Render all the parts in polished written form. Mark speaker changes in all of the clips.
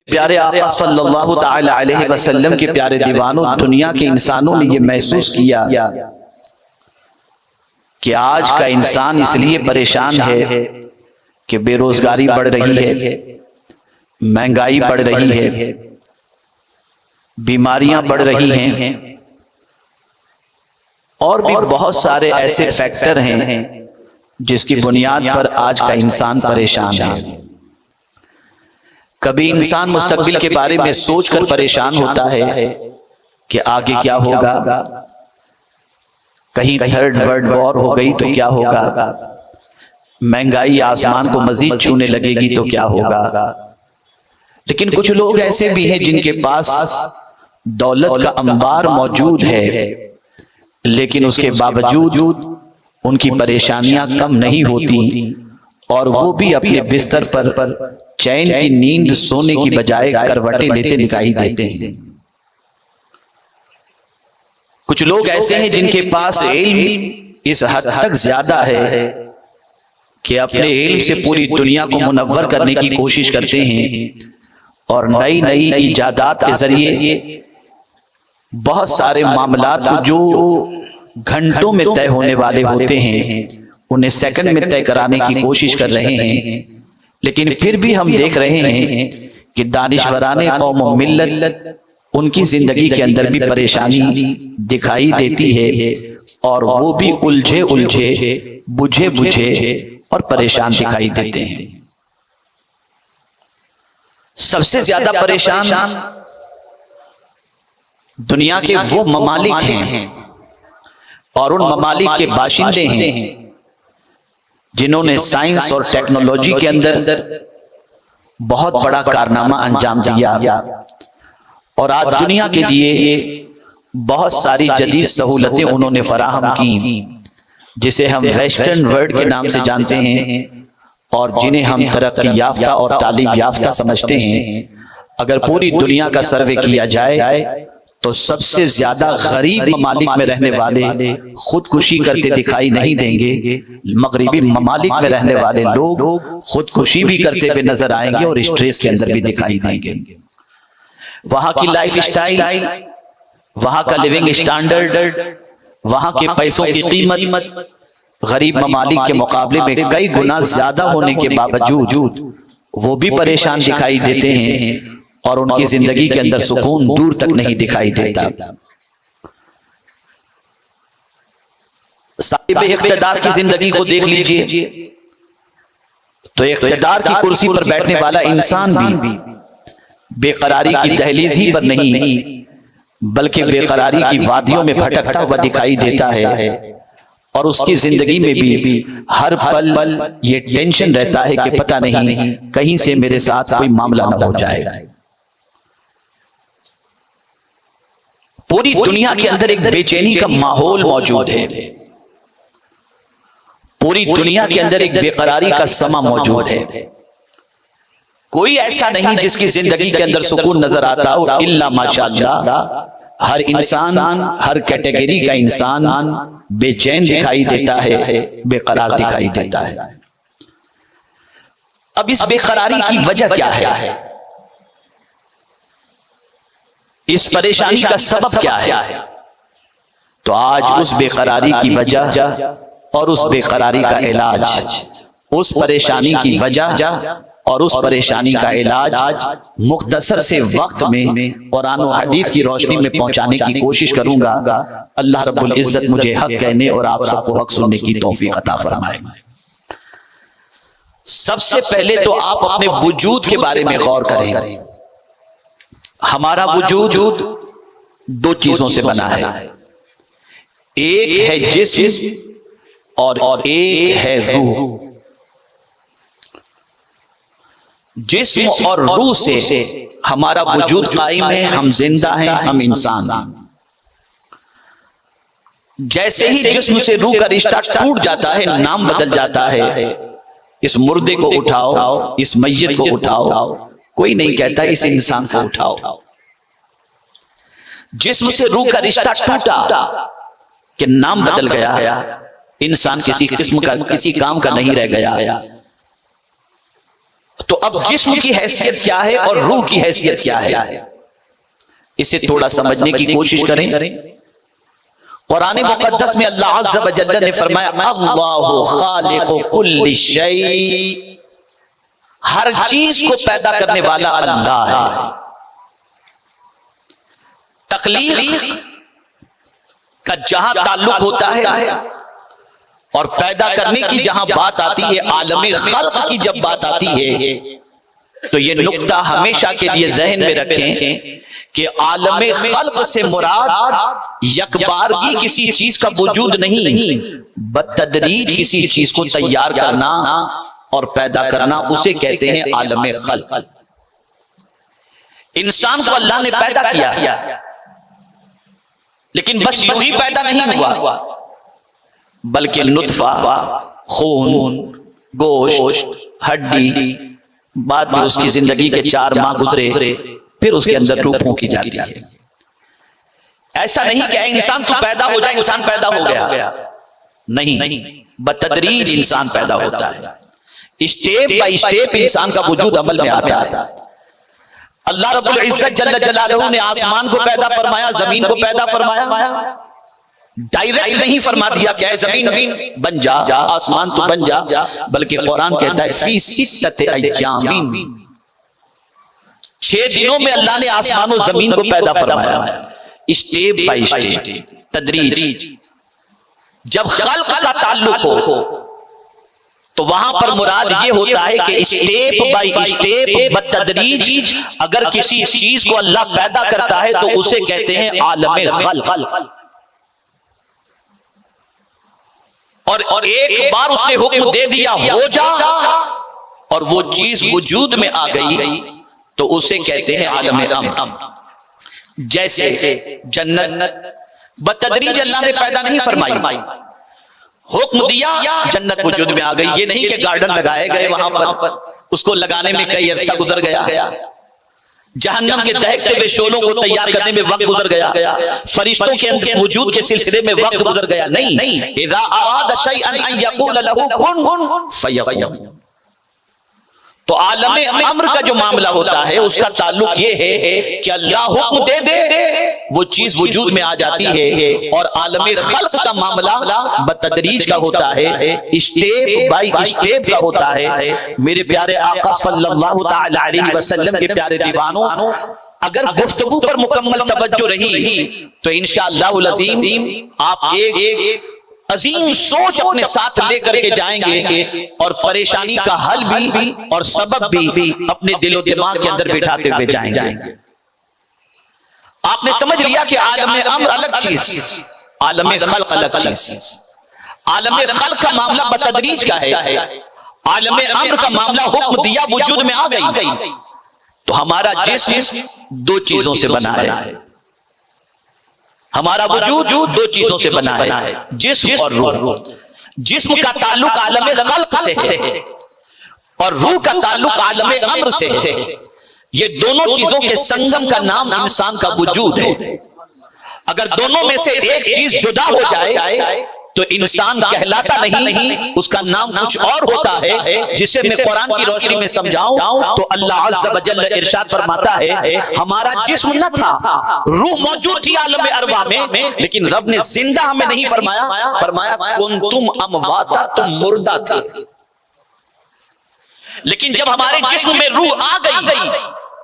Speaker 1: प्यारे आका सल्लल्लाहु तआला अलैहि वसल्लम के प्यारे दीवानों, दुनिया के इंसानों ने ये महसूस किया कि आज का इंसान इसलिए परेशान है कि बेरोजगारी बढ़ रही है, महंगाई बढ़ रही है, बीमारियां बढ़ रही हैं और भी बहुत सारे ऐसे फैक्टर हैं जिसकी बुनियाद पर आज का इंसान परेशान है। कभी इंसान मुस्तकबिल के बारे में सोचकर परेशान होता है कि आगे क्या होगा, कहीं थर्ड वर्ल्ड वॉर हो गई तो क्या होगा, महंगाई आसमान को मजीद छूने लगेगी तो क्या होगा। लेकिन कुछ लोग ऐसे भी हैं जिनके पास दौलत का अंबार मौजूद है, लेकिन उसके बावजूद उनकी परेशानियां कम नहीं होती और वो भी अपने बिस्तर पर चैन की नींद सोने की बजाय करवटें लेते दिखाई देते हैं। कुछ लोग ऐसे हैं जिनके पास इल्म इस हद तक ज्यादा है कि अपने इल्म से पूरी दुनिया को मुनव्वर करने की कोशिश करते हैं और नई नई इजादात के जरिए बहुत सारे मामलात जो घंटों में तय होने वाले होते हैं उन्हें सेकंड में तय कराने की कोशिश कर रहे हैं। लेकिन फिर भी हम देख रहे हैं कि दानिशवराने कौम व मिल्लत उनकी जिंदगी के अंदर भी परेशानी दिखाई देती है और वो भी उलझे उलझे, बुझे बुझे और परेशान दिखाई देते हैं। सबसे ज्यादा परेशान दुनिया के वो ममालिक हैं और उन ममालिक के बाशिंदे हैं जिन्होंने साइंस और टेक्नोलॉजी के अंदर बहुत बड़ा कारनामा अंजाम दिया और आज दुनिया के लिए बहुत सारी जदीद सहूलतें उन्होंने फराहम की, जिसे हम वेस्टर्न वर्ल्ड के नाम से जानते हैं और जिन्हें हम तरक्की याफ्ता और तालीम याफ्ता समझते हैं। अगर पूरी दुनिया का सर्वे किया जाए तो सबसे ज्यादा गरीब ममालिक में रहने वाले खुदकुशी करते दिखाई नहीं देंगे। मगरिबी ममालिक में रहने वाले लोग खुदकुशी भी करते हुए नजर आएंगे और स्ट्रेस के अंदर भी दिखाई देंगे। वहां की लाइफ स्टाइल, वहां का लिविंग स्टैंडर्ड, वहां के पैसों की कीमत गरीब ममालिक के मुकाबले में कई गुना ज्यादा होने के बावजूद वो भी परेशान दिखाई देते हैं और उनकी जिंदगी के अंदर सुकून दूर तक नहीं दिखाई देता। साहिब इख्तिदार की जिंदगी को देख लीजिए तो इख्तिदार की कुर्सी पर बैठने वाला इंसान भी बेकरारी की दहलीज ही पर नहीं बल्कि बेकरारी की वादियों में भटकता हुआ दिखाई देता है और उसकी जिंदगी में भी हर पल ये टेंशन रहता है कि पता नहीं कहीं से मेरे साथ कोई मामला न हो जाएगा। पूरी दुनिया के अंदर एक बेचैनी का माहौल मौजूद है, पूरी दुनिया के अंदर एक बेकरारी का समा मौजूद है। कोई ऐसा नहीं जिसकी जिंदगी के अंदर सुकून नजर आता हो, इल्ला माशाअल्लाह हर इंसान, हर कैटेगरी का इंसान बेचैन दिखाई देता है, बेकरार दिखाई देता है। अब इस बेकरारी की वजह क्या है, इस परेशानी का सबब क्या है? तो आज उस बेकरारी की वजह और उस बेकरारी का इलाज, उस परेशानी की वजह और उस परेशानी का इलाज मुख्तसर से वक्त में कुरान और हदीस की रोशनी में पहुंचाने की कोशिश करूंगा। अल्लाह रब्बुल इज्जत मुझे हक कहने और आप सबको हक सुनने की तौफीक अता फरमाए। सबसे पहले तो आप अपने वजूद के बारे में गौर करें। हमारा वजूद दो चीजों से बना है, एक है जिस्म और एक है रूह। जिस्म और रूह से हमारा वजूद कायम है, हम जिंदा हैं, हम इंसान हैं। जैसे ही जिस्म से रूह का रिश्ता टूट जाता है, नाम बदल जाता है। इस मुर्दे को उठाओ, इस मैयत को उठाओ, कोई नहीं कहता इस इंसान को उठाओ। जिस्म से रूह का रिश्ता टूटा कि नाम बदल गया, इंसान किसी किस्म का, किसी काम का नहीं रह गया। तो अब जिस्म की हैसियत क्या है और रूह की हैसियत क्या है, इसे थोड़ा समझने की कोशिश करें। कुरान मुक़द्दस में अल्लाह अज़्ज़ व जल्ल ने फरमाया अल्लाहु खालिक़ु कुल्ली शै, हर चीज को पैदा करने वाला अल्लाह है। तख्लीक का जहां ताल्लुक होता है और पैदा करने की जहां बात आती है, आलमे खल्क की जब बात आती है, तो ये नुक्ता हमेशा के लिए जहन में रखें कि आलमे खल्क से मुराद यकबारगी किसी चीज का वजूद नहीं, बतदरीज किसी चीज को तैयार करना और पैदा करना, उसे कहते हैं आलमे खल्क। इंसान को अल्लाह ने पैदा किया, लेकिन बस यूं ही पैदा नहीं हुआ, बल्कि नुत्फा, खून, गोश्त, हड्डी, बाद में उसकी जिंदगी के 4 माह गुजरे, फिर उसके अंदर रूह फूंकी जाती है। ऐसा नहीं कि इंसान तो पैदा हो जाए, इंसान पैदा हो गया, नहीं, बतदरीज इंसान पैदा होता है, स्टेप बाय स्टेप इंसान का वजूद अमल में आता है। अल्लाह रब्बुल इज्जत जल्ल जलालहू ने आसमान को पैदा फरमाया, जमीन को पैदा फरमाया, डायरेक्ट नहीं फरमा दिया क्या है जमीन बन जा, आसमान तो बन जा, बल्कि कुरान कहता है फी सित्तति अय्यामिन, 6 दिनों में अल्लाह ने आसमान और जमीन को पैदा फरमाया, स्टेप बाय स्टेप, तदरीज। जब खल्क का ताल्लुक हो तो वहां पर मुराद ये होता है कि स्टेप बाय स्टेप बतदरीज अगर किसी चीज को अल्लाह पैदा करता है तो उसे कहते हैं आलमे खल्क। और एक बार उसने हुक्म दे दिया हो जा और वो चीज वजूद में आ गई तो उसे कहते हैं आलमे अम्र। जैसे जन्नत बतदरीज अल्लाह ने पैदा नहीं फरमाई, हुक्म दिया जन्नत वजूद में आ गई। ये नहीं कि गार्डन लगाए गए वहां पर, उसको लगाने में कई अरसा गुजर गया, जहन्नम के दहकते हुए शोलों को तैयार करने में वक्त गुजर गया, फरिश्तों के अंदर वजूद के सिलसिले में वक्त गुजर गया, नहीं। इज़ा अरादा शैअन अन यक़ूल लहू कुन फयकून। तो आलमे अम्र का जो मामला होता है उसका ताल्लुक ये है कि अल्लाह हुक्म दे दे वो चीज वजूद में आ जाती है, और आलमे खल्क का मामला बतदरीज का होता है, स्टेप बाय स्टेप का होता है। मेरे प्यारे आका सल्लल्लाहु तआला अलैहि वसल्लम के प्यारे दीवानों, अगर गुफ्तगू पर मुकम्मल तवज्जो रही तो इंशाअल्लाहुल अज़ीम आप एक अजीम सोच अपने साथ लेकर के जाएंगे और परेशानी का हल भी और सबब भी अपने दिलो दिमाग के अंदर बिठाते हुए जाएंगे। आपने समझ लिया कि आलमे अम्र अलग चीज, आलमे खल्क अलग चीज। आलमे खल्क का मामला बतदरीज का है, आलमे अम्र का मामला हुक्म दिया वजूद में आ गई। तो हमारा जिस्म 2 चीजों से बना है, हमारा वजूद 2 चीजों से बना है, जिस्म और रूह। जिस्म का ताल्लुक आलमे खल्क से है और रूह का ताल्लुक आलमे अम्र से है। ये दोनों चीजों के संगम का नाम इंसान का वजूद है। अगर दोनों में से एक चीज जुदा हो जाए तो इंसान कहलाता नहीं, उसका नाम कुछ और होता है, जिसे मैं कुरान की रोशनी में समझाऊं तो अल्लाह अज़्ज़ व जल्ल इरशाद फरमाता है, हमारा जिस्म न था, रूह मौजूद थी आलम अरवा में, लेकिन रब ने जिंदा हमें नहीं फरमाया कुंतुम अमवाता, तुम मुर्दा थे। लेकिन जब हमारे जिस्म में रूह आ गई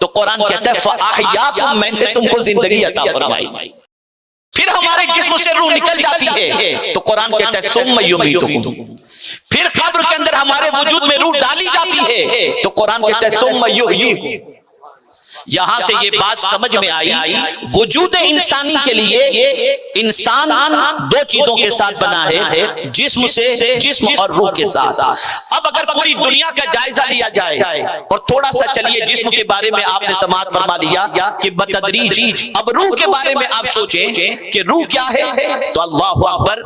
Speaker 1: तो कुरान कहता है फ़अहयाकुम, मैंने तुमको जिंदगी अता फरमाई। फिर हमारे जिस्म से रूह निकल जाती है तो कुरान कहता है सुम्मा युमीतुकुम। फिर कब्र के अंदर हमारे वजूद में रूह डाली जाती है तो कुरान कहता है सुम्मा युहयीकुम। यहां से ये बात समझ में आई, वजूद इंसानी के लिए इंसान 2 चीजों के साथ बना है, जिस्म से, जिस्म और रूह के साथ। अब अगर पूरी दुनिया का जायजा लिया जाए और थोड़ा सा चलिए, जिस्म के बारे में आपने समाअत फरमा लिया कि बतदरीज, अब रूह के बारे में आप सोचें कि रूह क्या है, तो अल्लाहु अकबर,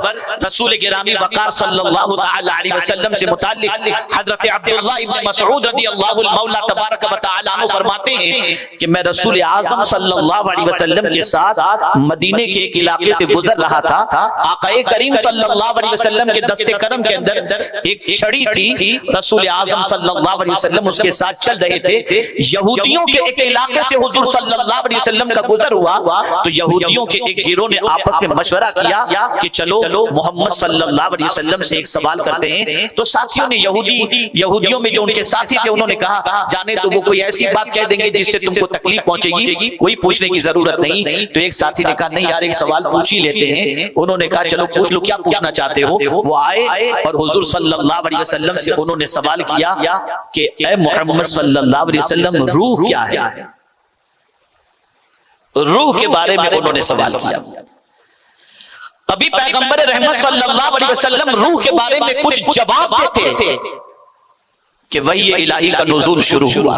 Speaker 1: रसूल गिरामी वक़ार सल्लल्लाहु तआला अलैहि वसल्लम से मुताल्लिक हजरत अब्दुल्लाह इब्न मसऊद रज़ियल्लाहु मौला तबारक व तआला अन्हु फरमाते हैं कि मैं रसूल आज़म सल्लल्लाहु अलैहि वसल्लम के साथ मदीने के एक इलाके से गुजर रहा था। आक़ाए करीम सल्लल्लाहु अलैहि वसल्लम के दस्ते करम के अंदर एक छड़ी थी। रसूल आज़म सल्लल्लाहु अलैहि वसल्लम उसके साथ चल रहे थे। यहूदियों के एक इलाके से हुजूर सल्लल्लाहु अलैहि वसल्लम का गुजर हुआ तो यहूदियों के एक गिरोह ने आपस में मशवरा किया कि चलो मोहम्मद सल्लल्लाहु अलैहि वसल्लम से एक सवाल करते हैं। तो साथियों ने यहूदियों में जो उनके साथी थे उन्होंने कहा जाने तो वो कोई ऐसी बात कह देंगे जिससे तुमको तकलीफ पहुंचेगी, कोई पूछने की जरूरत नहीं। तो एक साथी ने कहा नहीं यार एक सवाल पूछ ही लेते हैं। उन्होंने कहा चलो पूछ लो, क्या पूछना चाहते हो। वो आए और हुजूर सल्लल्लाहु अलैहि वसल्लम से उन्होंने सवाल किया कि ऐ मोहम्मद सल्लल्लाहु अलैहि वसल्लम रूह क्या है। रूह के बारे में उन्होंने सवाल किया। अभी पैगंबर रहमत सल्लल्लाहु अलैहि वसल्लम रूह के बारे में कुछ जवाब देते थे कि वही इलाही का नुज़ूल शुरू हुआ।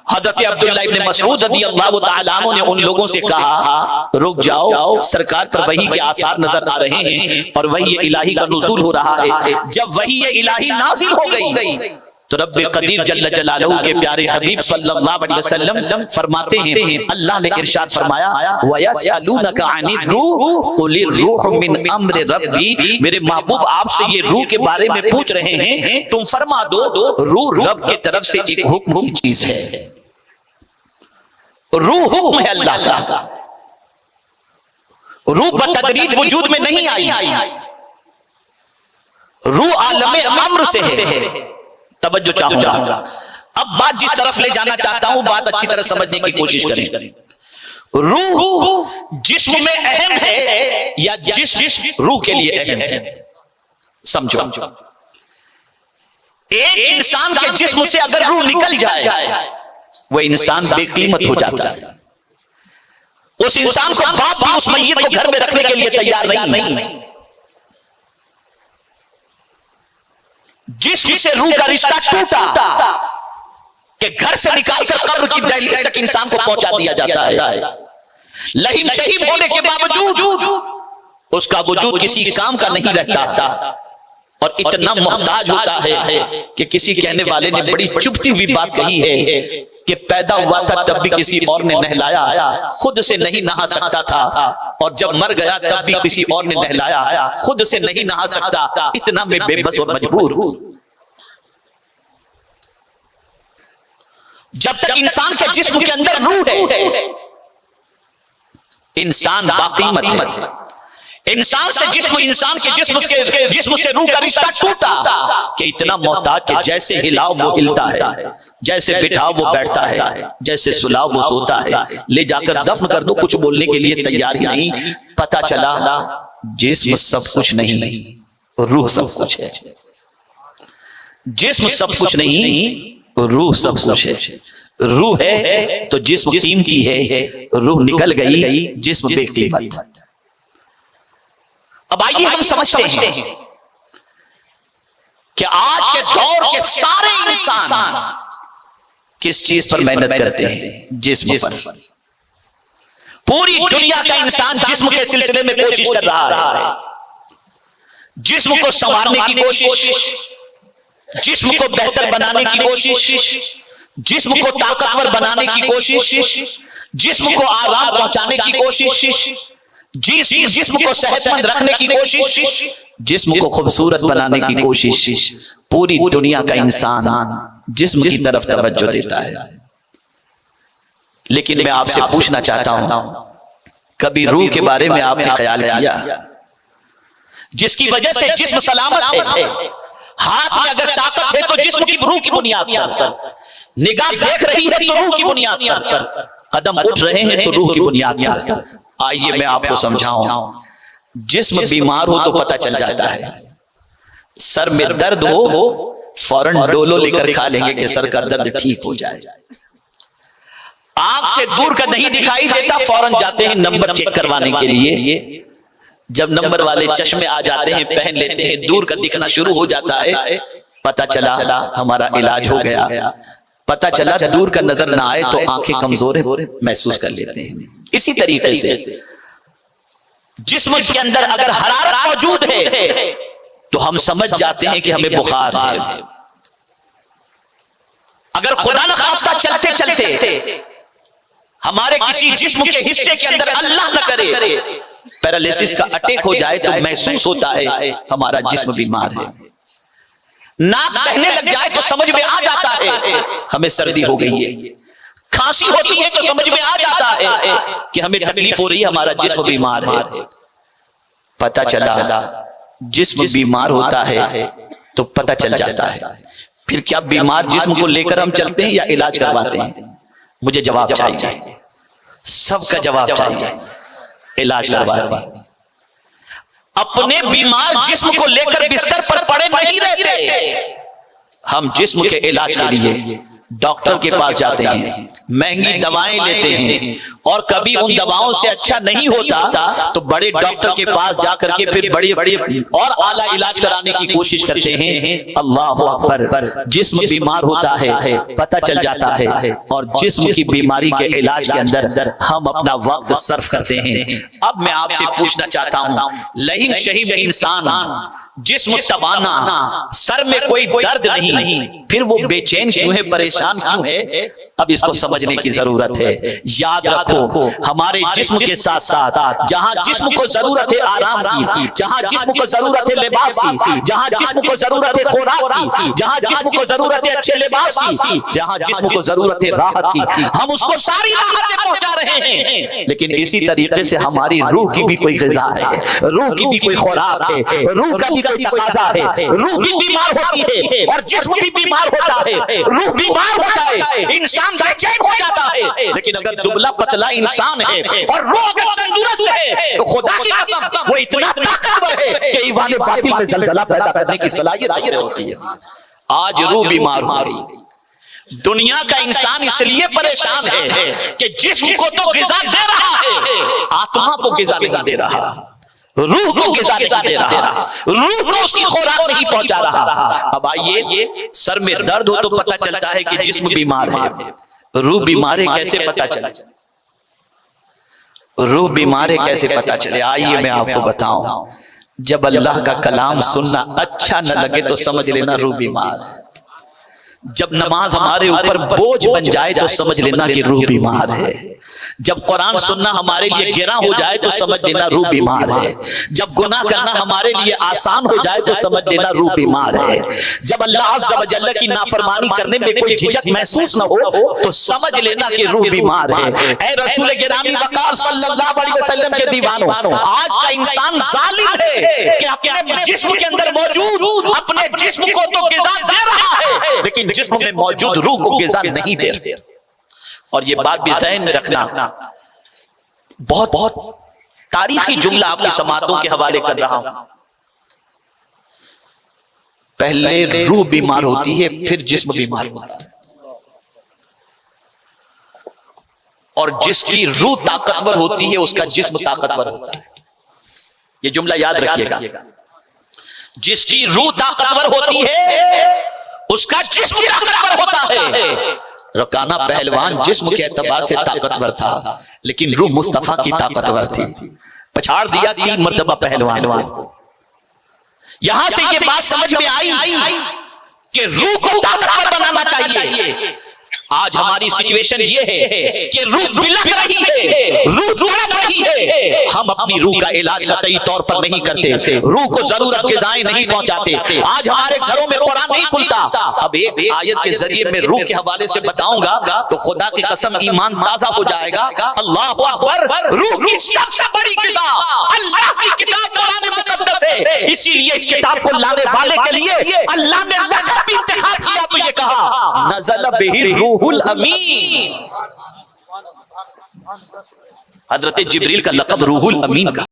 Speaker 1: हज़रत अब्दुल्लाह इब्न मसऊद रज़ियल्लाहु तआला अन्हु ने उन लोगों से कहा रुक जाओ, सरकार पर वही के आसार नजर आ रहे हैं और वही इलाही का नुज़ूल हो रहा है। जब वही इलाही नाज़िल हो गई तो रब्ब कदीर जल्ल जलालहू के प्यारे हबीब सल्लल्लाहु अलैहि वसल्लम फरमाते हैं, अल्लाह ने इरशाद फरमाया वयसअलूनका अनिर रूह कुलिर रूह मिन अम्रि रब्बी, मेरे महबूब आपसे ये रूह के बारे में पूछ रहे हैं, तुम फरमा दो रूह रब की तरफ से एक हुक्म की चीज है। रूह हुक्म है अल्लाह का। रूह बतदरीज वजूद में नहीं आई, रूह आलमे अम्र से है। तवज्जो चाहूंगा। अब बात जिस तरफ ले जाना चाहता हूं बात अच्छी तरह समझने की कोशिश करें। रूह जिस्म में अहम है या जिस्म रूह के लिए अहम है, समझो। एक इंसान के जिस्म से अगर रूह निकल जाए वो इंसान बेकीमत हो जाता है। उस इंसान को बाप भी उस मैयत को घर में रखने के लिए तैयार नहीं। जिस्म से रूह का रिश्ता टूटा कि घर से निकालकर कब्र की दहलीज तक इंसान को पहुंचा दिया जाता है। लहीम शहीम होने के बावजूद उसका वजूद किसी काम का नहीं रहता और इतना मोहताज होता है कि किसी कहने वाले ने बड़ी चुभती हुई बात कही है कि पैदा हुआ था तब भी किसी और ने नहलाया, खुद से नहीं नहा सकता था, और जब मर गया तब भी किसी और ने नहलाया, खुद से नहीं नहा सकता, इतना मैं बेबस और मजबूर हूं। जब तक इंसान के जिस्म के अंदर रूह है इंसान बाकीमत है। इंसान से जिस्म, इंसान के जिस्म से रूह का रिश्ता टूटा कि इतना मोहताज कि जैसे हिलाओ वो हिलता है, जैसे बिठाओ वो बैठता है, जैसे सुलाओ वो सोता है, ले जाकर दफन कर दो कुछ बोलने के लिए तैयार ही नहीं। पता चला जिस्म सब कुछ नहीं, रूह सब कुछ है। जिस्म सब कुछ नहीं, रूह सब कुछ है। रूह है तो जिस्म कीमती है, रूह निकल गई जिस्म बेकीमत। अब आइए हम समझते हैं कि आज के दौर के सारे इंसान किस चीज पर मेहनत करते हैं? जिस्म पर। पूरी दुनिया का इंसान जिस्म के सिलसिले में कोशिश कर रहा है। जिस्म को संवारने की कोशिश, जिस्म को बेहतर बनाने की कोशिश, जिस्म को ताकतवर बनाने की कोशिश, जिस्म को आराम पहुंचाने की कोशिश, जिस्म को सेहतमंद रखने की कोशिश, जिस्म को खूबसूरत बनाने की कोशिश। पूरी दुनिया का इंसान जिस्म की तरफ तवज्जो देता है। लेकिन मैं आपसे पूछना चाहता हूं, कभी रूह के बारे में आपने ख्याल किया? जिसकी वजह से जिस्म सलामत है। हाथ में अगर ताकत है तो जिस्म की रूह की बुनियाद पर, निगाह देख रही है तो रूह की बुनियाद पर, कदम उठ रहे हैं तो रूह की बुनियाद पर। आइए मैं आपको समझाऊं। जिस्म बीमार हो तो पता चल जाता है। सर में दर्द हो फौरन डोलो लेकर खा लेंगे कि सर का दर्द ठीक हो जाए। आंख से दूर का नहीं दिखाई देता, फौरन जाते हैं नंबर चेक करवाने के लिए। जब नंबर वाले चश्मे आ जाते हैं, पहन लेते हैं, दूर का दिखना शुरू हो जाता है, पता चला हमारा इलाज हो गया। पता चला दूर का नजर ना आए तो आंखें कमजोर है, महसूस कर लेते हैं। इसी तरीके से जिस्म के अंदर अगर हरारत मौजूद है तो हम समझ जाते हैं कि हमें बुखार है। अगर खुदा न खास्ता चलते चलते हमारे किसी जिस्म के हिस्से के अंदर अल्लाह न करे पैरालिसिस का अटैक हो जाए तो महसूस होता है हमारा जिस्म बीमार है। नाक बहने लग जाए तो समझ में आ जाता है हमें सर्दी हो गई है। खांसी होती है तो समझ में आ जाता है कि हमें तकलीफ हो रही है, हमारा जिस्म बीमार है। पता चला जिस्म बीमार होता है तो पता चल जाता है। फिर क्या बीमार जिस्म को लेकर हम चलते हैं या इलाज करवाते हैं? मुझे जवाब चाहिए, सबका जवाब चाहिए। इलाज करवाते हैं। अपने बीमार जिस्म को लेकर बिस्तर पर पड़े नहीं रहते। हम जिस्म के इलाज के लिए डॉक्टर के पास जाते हैं, महंगी दवाएं लेते हैं, और कभी उन दवाओं से अच्छा नहीं होता तो बड़े डॉक्टर के पास जाकर के फिर बड़े बड़े और आला इलाज कराने की कोशिश करते हैं। अल्लाह अकबर। जिस्म बीमार होता है पता चल जाता है, और जिस्म की बीमारी के इलाज के अंदर हम अपना वक्त सर्फ करते हैं। अब मैं आपसे पूछना चाहता हूं, लहीन शहीन इंसान, जिस्म तबाना, सर में कोई दर्द नहीं, फिर वो बेचैन क्यों है, परेशान क्यों है? अब इसको समझने की जरूरत है। याद रखो, हमारे जिस्म के साथ साथ जहां जिस्म को जरूरत है आराम की, जहां जिस्म को जरूरत है लिबास की, जहां जिस्म को जरूरत है खुराक की, जहां जिस्म को जरूरत है अच्छे लिबास की, जहां जिस्म को जरूरत है राहत की, हम उसको सारी राहतें पहुंचा रहे हैं। लेकिन इसी तरीके से हमारी रूह की भी कोई ग़िज़ा है, रूह की भी कोई खुराक है, रूह का भी कोई तकाज़ा है। रूह भी बीमार होती है और जिस्म भी बीमार होता है। रूह बीमार होता है, इंसान बेचैन हो जाता है। लेकिन अगर दुबला पतला इंसान है और रूह अगर तंदुरुस्त है तो खुदा की कसम वो इतना ताकतवर है कि ईवान बातिल में जलजला पैदा करने की सलाहियत होती है। आज रूह बीमार हो गई। दुनिया का इंसान इसलिए परेशान है कि जिस्म को तो ग़िज़ा दे रहा है, आत्मा को ग़िज़ा नहीं दे रहा, रूह को ग़िज़ा नहीं दे रहा, रूह को उसकी खुराक नहीं पहुंचा रहा। अब आइए, सर में दर्द हो तो पता चलता है कि जिस्म बीमार है, रूह बीमार है कैसे पता चले? रूह बीमार है कैसे पता चले? आइए मैं आपको बताऊं। जब अल्लाह का कलाम सुनना अच्छा न लगे तो समझ लेना रूह बीमार है। जब नमाज हमारे ऊपर बोझ बन जाए तो समझ लेना कि रूह बीमार है। जब कुरान सुनना हमारे लिए गिरा हो जाए तो समझ लेना रूह बीमार है। जब गुनाह करना हमारे लिए आसान हो जाए तो समझ लेना रूह बीमार है। जब अल्लाह अज़्ज़ा व जल्ल की नाफरमानी करने में कोई झिझक महसूस न हो तो समझ लेना कि रूह बीमार है। ऐ रसूल गिरामी वक़ार सल्लल्लाहु अलैहि वसल्लम के दीवानों, आज का इंसान जालिम है कि अपने जिस्म के अंदर मौजूद अपने जिस्म को तो ग़िज़ा दे रहा है, लेकिन जिस्म में मौजूद रूह को ग़िज़ा नहीं दे रहा। और ये बात भी ज़हन में रखना, बहुत बहुत तारीखी जुमला आपकी समातों के हवाले कर रहा हूं। पहले रूह बीमार होती है, फिर जिस्म बीमार होता है। और जिसकी रूह ताकतवर होती है उसका जिस्म ताकतवर होता है। ये जुमला याद रखिएगा, जिसकी रूह ताकतवर होती है उसका जिस्म ताकतवर होता है। रकाना पहलवान जिस्म के एतबार से ताकतवर था, लेकिन रूह मुस्तफा की ताकतवर थी। पछाड़ दिया 3 मरतबा पहलवान। यहां से ये बात समझ में आई कि रूह को ताकतवर बनाना चाहिए। आज हमारी सिचुएशन ये है कि रूह बिलख रही है, रूह तड़प रही है। हम अपनी रूह का इलाज कतई तौर पर नहीं करते, रूह को जरूरत ग़िज़ाएं नहीं पहुंचाते। आज हमारे घरों में कुरान नहीं खुलता। अब एक आयत के जरिए मैं रूह के हवाले से बताऊंगा तो खुदा की कसम ईमान ताजा हो जाएगा। अल्लाहु अकबर। रूह की सबसे बड़ी ग़िज़ा अल्लाह की किताब कुरान मुक़द्दस है। इसीलिए इस किताब को लाने वाले के लिए अल्लाह ने लक़ब भी इंतखाब किया तो ये कहा नज़ल बिही रूहुल अमीन। हज़रत जिब्रील का लक़ब रूहुल अमीन का।